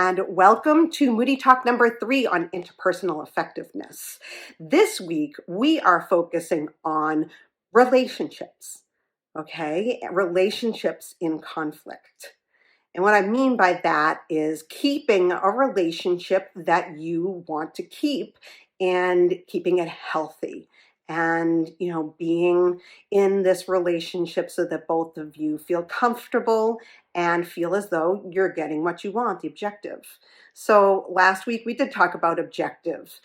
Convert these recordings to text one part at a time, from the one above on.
and welcome to Moody Talk number 3 on interpersonal effectiveness. This week, we are focusing on relationships, okay? Relationships in conflict. And what I mean by that is keeping a relationship that you want to keep and keeping it healthy. And, being in this relationship so that both of you feel comfortable and feel as though you're getting what you want, the objective. So last week we did talk about objective,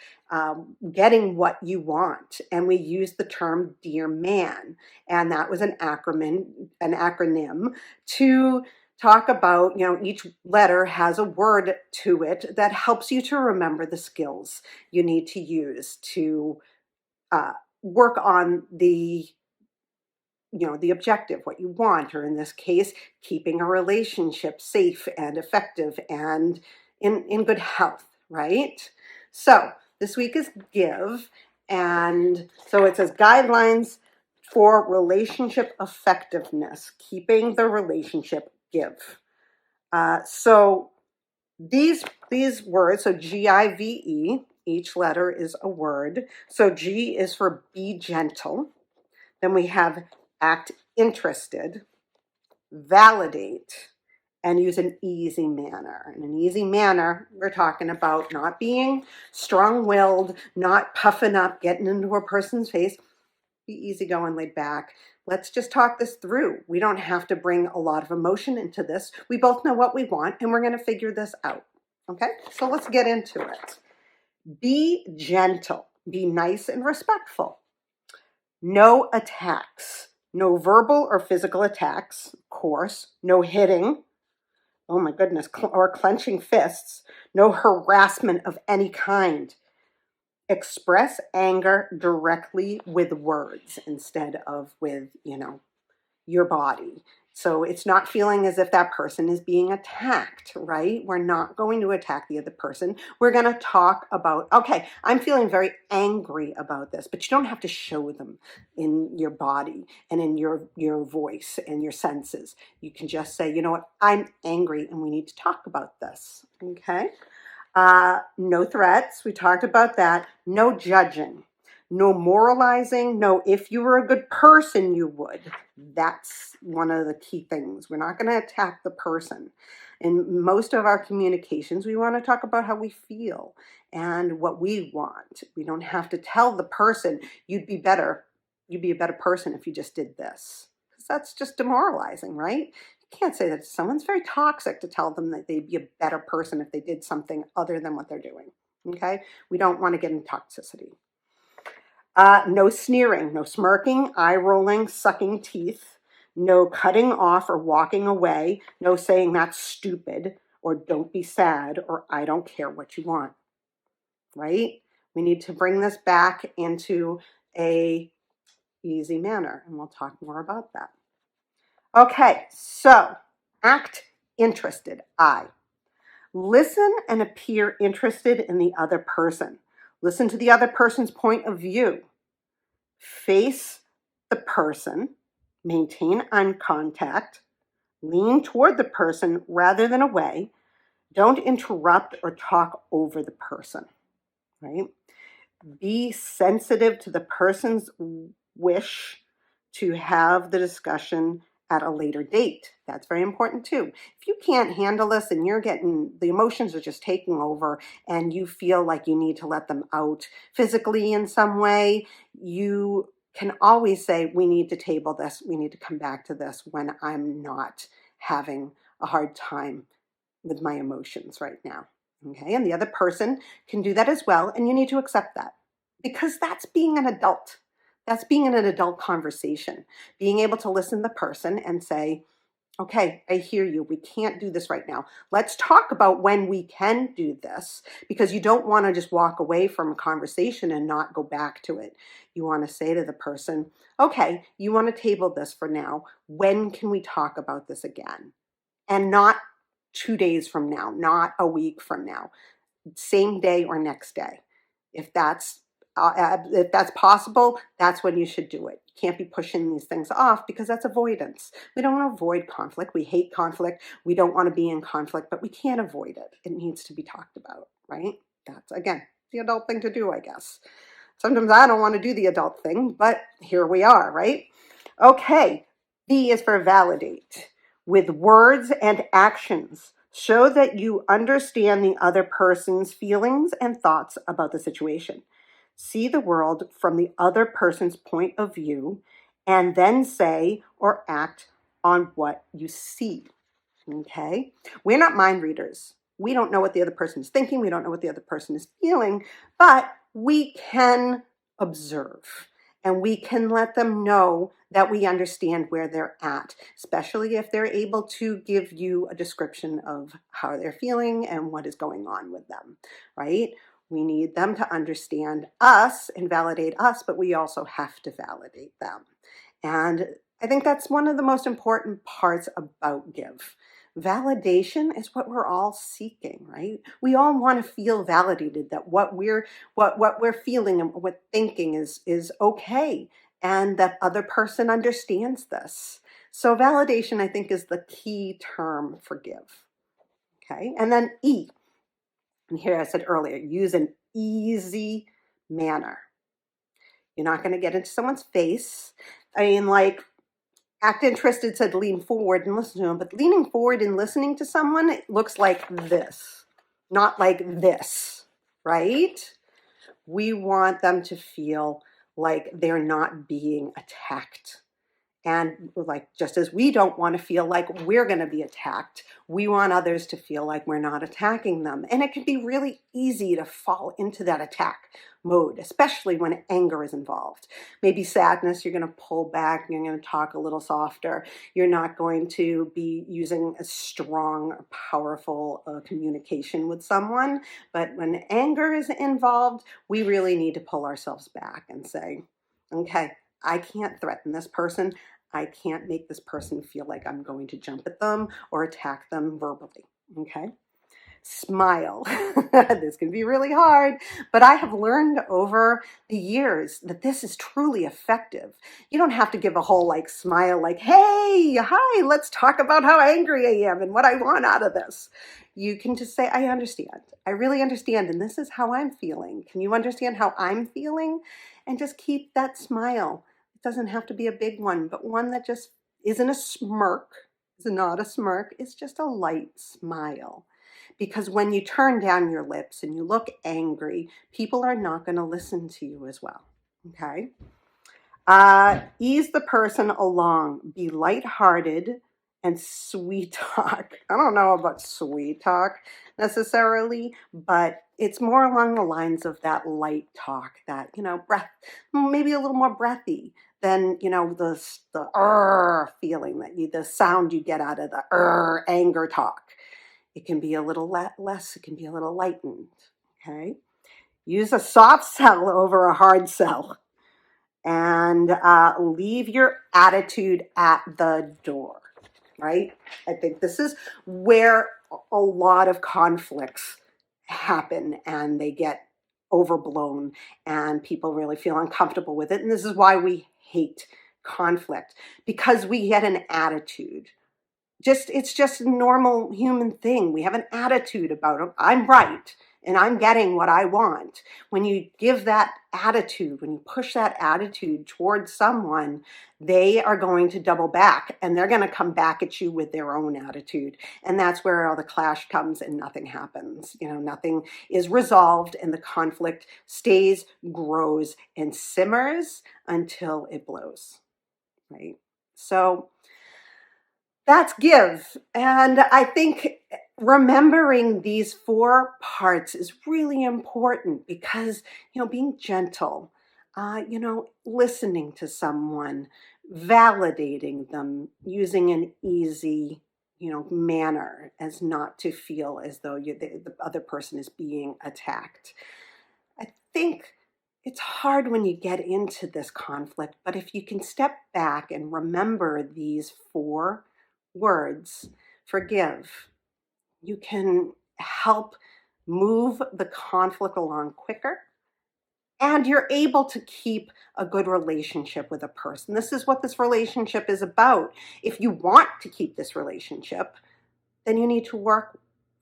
getting what you want. And we used the term Dear Man. And that was an acronym to talk about, each letter has a word to it that helps you to remember the skills you need to use to work on the objective, what you want, or in this case, keeping a relationship safe and effective and in good health, right? So this week is give, and so it says guidelines for relationship effectiveness, keeping the relationship give. So these words, so GIVE, each letter is a word. So G is for be gentle. Then we have act interested, validate, and use an easy manner. In an easy manner, we're talking about not being strong-willed, not puffing up, getting into a person's face. Be easygoing, laid back. Let's just talk this through. We don't have to bring a lot of emotion into this. We both know what we want, and we're going to figure this out. Okay? So let's get into it. Be gentle. Be nice and respectful. No attacks. No verbal or physical attacks, of course. No hitting. Oh my goodness. Or clenching fists. No harassment of any kind. Express anger directly with words instead of with, your body. So it's not feeling as if that person is being attacked, right? We're not going to attack the other person. We're going to talk about, okay, I'm feeling very angry about this, but you don't have to show them in your body and in your voice and your senses. You can just say, you know what, I'm angry and we need to talk about this, okay? No threats. We talked about that. No judging. No moralizing. No, if you were a good person, you would. That's one of the key things. We're not going to attack the person. In most of our communications, we want to talk about how we feel and what we want. We don't have to tell the person, you'd be a better person if you just did this. Because that's just demoralizing, right? Can't say that to someone. It's very toxic to tell them that they'd be a better person if they did something other than what they're doing. Okay? We don't want to get in toxicity. No sneering, no smirking, eye rolling, sucking teeth, no cutting off or walking away, no saying that's stupid or don't be sad or I don't care what you want. Right? We need to bring this back into a easy manner, and we'll talk more about that. Okay, so act interested, I. Listen and appear interested in the other person. Listen to the other person's point of view. Face the person. Maintain eye contact. Lean toward the person rather than away. Don't interrupt or talk over the person, right? Be sensitive to the person's wish to have the discussion at a later date. That's very important too. If you can't handle this and the emotions are just taking over and you feel like you need to let them out physically in some way, you can always say, we need to table this. We need to come back to this when I'm not having a hard time with my emotions right now. Okay. And the other person can do that as well. And you need to accept that because that's being an adult. That's being in an adult conversation, being able to listen to the person and say, okay, I hear you. We can't do this right now. Let's talk about when we can do this because you don't want to just walk away from a conversation and not go back to it. You want to say to the person, okay, you want to table this for now. When can we talk about this again? And not 2 days from now, not a week from now, same day or next day. If that's If that's possible, that's when you should do it. You can't be pushing these things off because that's avoidance. We don't want to avoid conflict. We hate conflict. We don't want to be in conflict, but we can't avoid it. It needs to be talked about, right? That's, again, the adult thing to do, I guess. Sometimes I don't want to do the adult thing, but here we are, right? Okay, V is for validate. With words and actions, show that you understand the other person's feelings and thoughts about the situation. See the world from the other person's point of view, and then say or act on what you see. Okay? We're not mind readers. We don't know what the other person is thinking. We don't know what the other person is feeling, but we can observe and we can let them know that we understand where they're at, especially if they're able to give you a description of how they're feeling and what is going on with them, right? We need them to understand us and validate us, but we also have to validate them. And I think that's one of the most important parts about give. Validation is what we're all seeking, right? We all want to feel validated that what we're feeling and what thinking is okay, and that other person understands this. So validation, I think, is the key term for give. Okay, and then E. And here I said earlier, use an easy manner. You're not going to get into someone's face. I mean, like, act interested said lean forward and listen to them, but leaning forward and listening to someone, it looks like this, not like this, right? We want them to feel like they're not being attacked. And like, just as we don't want to feel like we're going to be attacked, we want others to feel like we're not attacking them. And it can be really easy to fall into that attack mode, especially when anger is involved. Maybe sadness, you're going to pull back, you're going to talk a little softer. You're not going to be using a strong, powerful communication with someone. But when anger is involved, we really need to pull ourselves back and say, okay, I can't threaten this person. I can't make this person feel like I'm going to jump at them or attack them verbally, okay? Smile. This can be really hard, but I have learned over the years that this is truly effective. You don't have to give a whole like smile like, hey, hi, let's talk about how angry I am and what I want out of this. You can just say, I understand. I really understand, and this is how I'm feeling. Can you understand how I'm feeling? And just keep that smile. It doesn't have to be a big one, but one that just isn't a smirk. It's not a smirk. It's just a light smile. Because when you turn down your lips and you look angry, people are not going to listen to you as well. Okay? Ease the person along. Be lighthearted and sweet talk. I don't know about sweet talk necessarily, but it's more along the lines of that light talk, that, breath, maybe a little more breathy than, the feeling the sound you get out of the anger talk. It can be a little less, it can be a little lightened, okay? Use a soft sell over a hard sell, and leave your attitude at the door, right? I think this is where a lot of conflicts happen and they get overblown and people really feel uncomfortable with it. And this is why we hate conflict, because we get an attitude. It's just a normal human thing. We have an attitude about it. I'm right and I'm getting what I want. When you give that attitude, when you push that attitude towards someone, they are going to double back and they're going to come back at you with their own attitude. And that's where all the clash comes and nothing happens. Nothing is resolved and the conflict stays, grows, and simmers until it blows, right? So that's give. And I think remembering these 4 parts is really important because, being gentle, listening to someone, validating them, using an easy, manner as not to feel as though the other person is being attacked. I think it's hard when you get into this conflict, but if you can step back and remember these 4 words, forgive, you can help move the conflict along quicker and you're able to keep a good relationship with a person. This is what this relationship is about. If you want to keep this relationship, then you need to work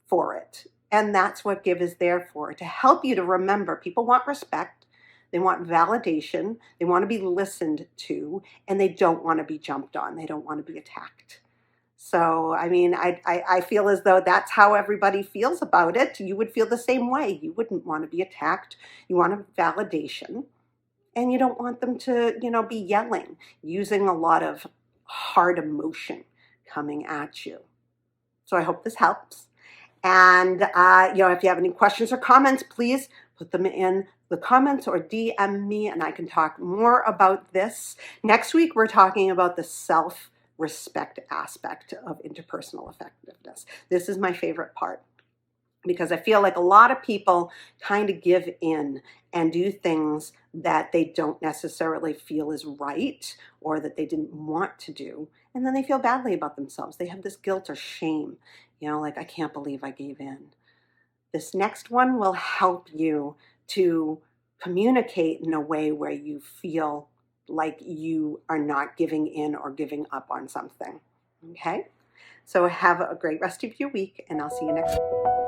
for it. And that's what Give is there for, to help you to remember people want respect, they want validation, they want to be listened to, and they don't want to be jumped on. They don't want to be attacked. So, I mean, I feel as though that's how everybody feels about it. You would feel the same way. You wouldn't want to be attacked. You want a validation, and you don't want them to, be yelling, using a lot of hard emotion coming at you. So I hope this helps. And, if you have any questions or comments, please put them in the comments or DM me, and I can talk more about this. Next week, we're talking about the self-respect aspect of interpersonal effectiveness. This is my favorite part, because I feel like a lot of people kind of give in and do things that they don't necessarily feel is right or that they didn't want to do. And then they feel badly about themselves. They have this guilt or shame, like, I can't believe I gave in. This next one will help you to communicate in a way where you feel like you are not giving in or giving up on something. Okay? So have a great rest of your week, and I'll see you next week.